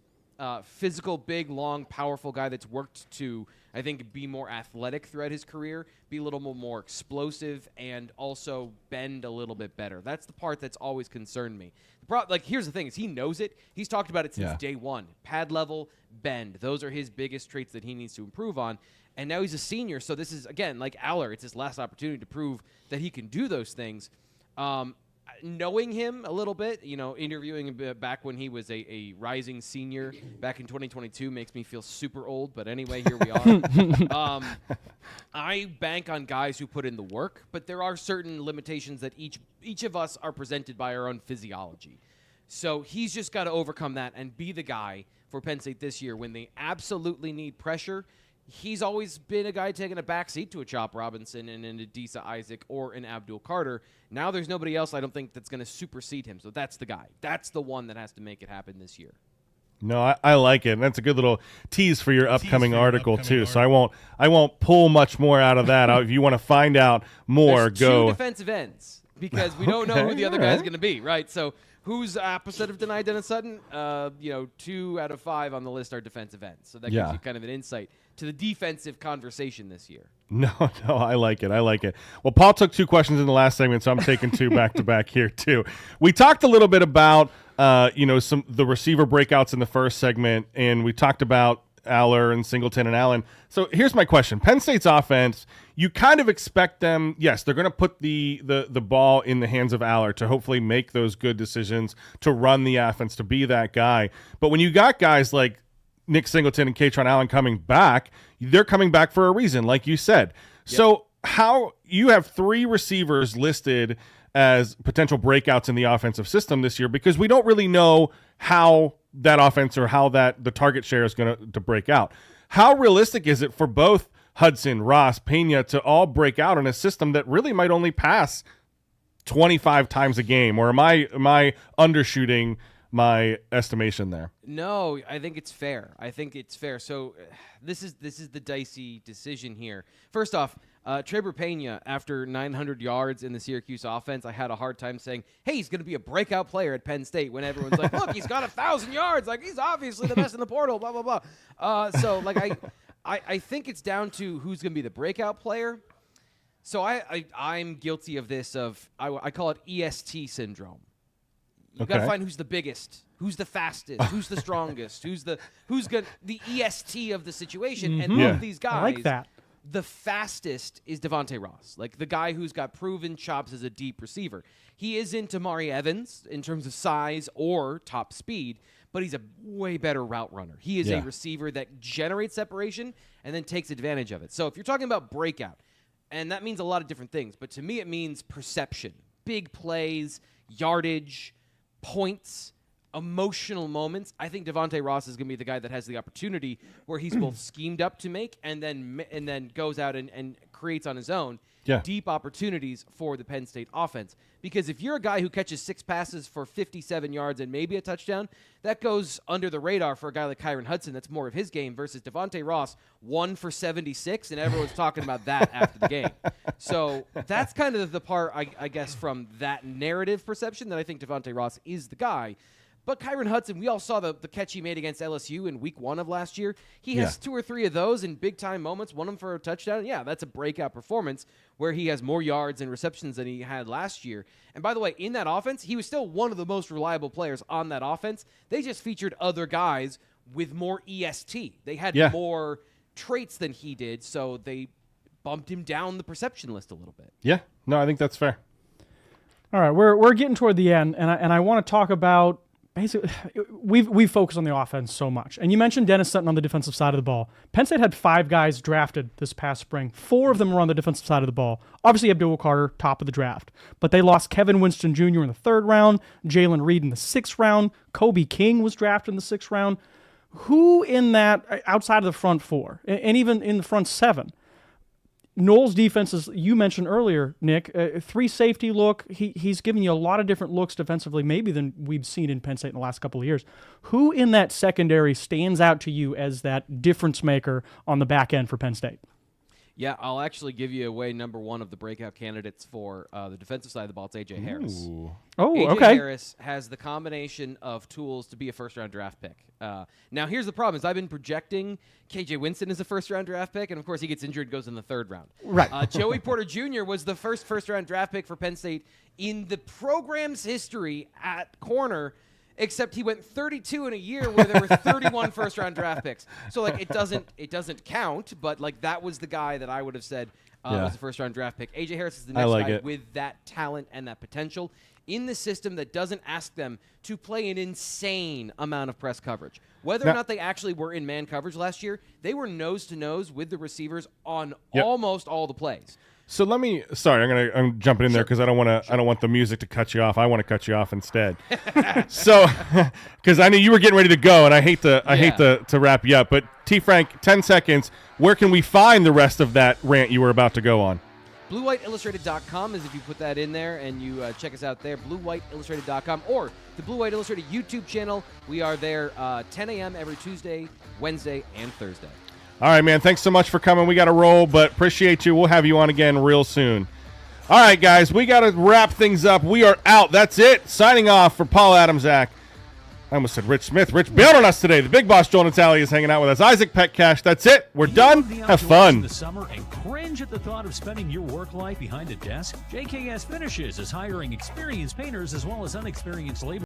[SPEAKER 5] Physical, big, long, powerful guy that's worked to, I think, be more athletic throughout his career, be a little more explosive, and also bend a little bit better. That's the part that's always concerned me. Here's the thing, is he knows it. He's talked about it since day one. Pad level, bend. Those are his biggest traits that he needs to improve on. And now he's a senior, so this is, again, like Aller, it's his last opportunity to prove that he can do those things. Knowing him a little bit, interviewing him back when he was a rising senior back in 2022 makes me feel super old, but anyway, here we are. I bank on guys who put in the work, but there are certain limitations that each of us are presented by our own physiology. So he's just got to overcome that and be the guy for Penn State this year when they absolutely need pressure. He's always been a guy taking a backseat to a Chop Robinson and an Adisa Isaac or an Abdul Carter. Now there's nobody else I don't think that's going to supersede him. So that's the guy. That's the one that has to make it happen this year.
[SPEAKER 1] No, I like it. And that's a good little tease for your upcoming article too. So I won't pull much more out of that. If you want to find out more,
[SPEAKER 5] there's
[SPEAKER 1] go
[SPEAKER 5] 2 defensive ends because we don't know who the other guy is going to be, right? So who's opposite of Deni Dennis Sutton? 2 out of 5 on the list are defensive ends. So that gives you kind of an insight to the defensive conversation this year.
[SPEAKER 1] No, I like it. Well, Paul took 2 questions in the last segment, so I'm taking 2 back-to-back here too. We talked a little bit about the receiver breakouts in the first segment, and we talked about Aller and Singleton and Allen. So here's my question. Penn State's offense, you kind of expect them, yes, they're going to put the ball in the hands of Aller to hopefully make those good decisions, to run the offense, to be that guy. But when you got guys like Nick Singleton and Katron Allen coming back, they're coming back for a reason, like you said. Yep. So how you have 3 receivers listed as potential breakouts in the offensive system this year, because we don't really know how that offense or how the target share is going to break out. How realistic is it for both Hudson, Ross, Pena to all break out in a system that really might only pass 25 times a game? Or am I undershooting my estimation there?
[SPEAKER 5] No, I think it's fair. So this is the dicey decision here. First off, Treber Pena, after 900 yards in the Syracuse offense, I had a hard time saying, hey, he's going to be a breakout player at Penn State, when everyone's like, look, he's got 1,000 yards. Like, he's obviously the best in the portal, blah, blah, blah. So, like, I think it's down to who's going to be the breakout player. So I'm guilty of this. I call it EST syndrome. You got to find who's the biggest, who's the fastest, who's the strongest, who's the EST of the situation. And of these guys,
[SPEAKER 2] I like that.
[SPEAKER 5] The fastest is Devontae Ross, like the guy who's got proven chops as a deep receiver. He isn't Amari Evans in terms of size or top speed, but he's a way better route runner. He is a receiver that generates separation and then takes advantage of it. So if you're talking about breakout, and that means a lot of different things, but to me it means perception, big plays, yardage, points, emotional moments. I think Devontae Ross is going to be the guy that has the opportunity where he's both schemed up to make and then goes out and creates on his own deep opportunities for the Penn State offense. Because if you're a guy who catches 6 passes for 57 yards and maybe a touchdown, that goes under the radar for a guy like Kyron Hudson. That's more of his game versus Devontae Ross, 1 for 76, and everyone's talking about that after the game. So that's kind of the part, I guess, from that narrative perception that I think Devontae Ross is the guy. But Kyron Hudson, we all saw the catch he made against LSU in week 1 of last year. He has 2 or 3 of those in big-time moments, one of them for a touchdown. Yeah, that's a breakout performance where he has more yards and receptions than he had last year. And by the way, in that offense, he was still one of the most reliable players on that offense. They just featured other guys with more EST. They had more traits than he did, so they bumped him down the perception list a little bit.
[SPEAKER 1] Yeah, no, I think that's fair.
[SPEAKER 2] All right, we're getting toward the end, and I want to talk about. Basically, we've focused on the offense so much. And you mentioned Dennis Sutton on the defensive side of the ball. Penn State had 5 guys drafted this past spring. 4 of them were on the defensive side of the ball. Obviously, Abdul Carter, top of the draft. But they lost Kevin Winston Jr. in the 3rd round, Jalen Reed in the 6th round, Kobe King was drafted in the 6th round. Who in that, outside of the front 4, and even in the front 7, Noel's defense, as you mentioned earlier, Nick, 3 safety look. He's giving you a lot of different looks defensively, maybe than we've seen in Penn State in the last couple of years. Who in that secondary stands out to you as that difference maker on the back end for Penn State?
[SPEAKER 5] Yeah, I'll actually give you away number 1 of the breakout candidates for the defensive side of the ball. It's A.J. Harris.
[SPEAKER 2] Oh,
[SPEAKER 5] A.J.
[SPEAKER 2] okay.
[SPEAKER 5] Harris has the combination of tools to be a first-round draft pick. Now, here's the problem: is I've been projecting K.J. Winston as a first-round draft pick, and of course he gets injured, goes in the 3rd round.
[SPEAKER 2] Right.
[SPEAKER 5] Joey Porter Jr. was the first-round draft pick for Penn State in the program's history at corner. Except he went 32 in a year where there were 31 first-round draft picks. So like it doesn't count, but like that was the guy that I would have said was a first-round draft pick. A.J. Harris is the next guy with that talent and that potential in the system that doesn't ask them to play an insane amount of press coverage. Whether or not they actually were in man coverage last year, they were nose-to-nose with the receivers on almost all the plays.
[SPEAKER 1] So I'm jumping in there because I don't want the music to cut you off. I want to cut you off instead. So, because I knew you were getting ready to go, and I hate to wrap you up. But T. Frank, 10 seconds. Where can we find the rest of that rant you were about to go on?
[SPEAKER 5] BlueWhiteIllustrated.com is if you put that in there and you check us out there. BlueWhiteIllustrated.com or the Blue White Illustrated YouTube channel. We are there 10 a.m. every Tuesday, Wednesday, and Thursday.
[SPEAKER 1] All right, man. Thanks so much for coming. We got to roll, but appreciate you. We'll have you on again real soon. All right, guys. We got to wrap things up. We are out. That's it. Signing off for Paul Adamczak. I almost said Rich Smith. Rich bailed on us today. The big boss, Joel Natali, is hanging out with us. Isaac Petcash. That's it. We're done. Have fun.
[SPEAKER 6] The summer and cringe at the thought of spending your work life behind a desk? JKS Finishes is hiring experienced painters as well as unexperienced labor.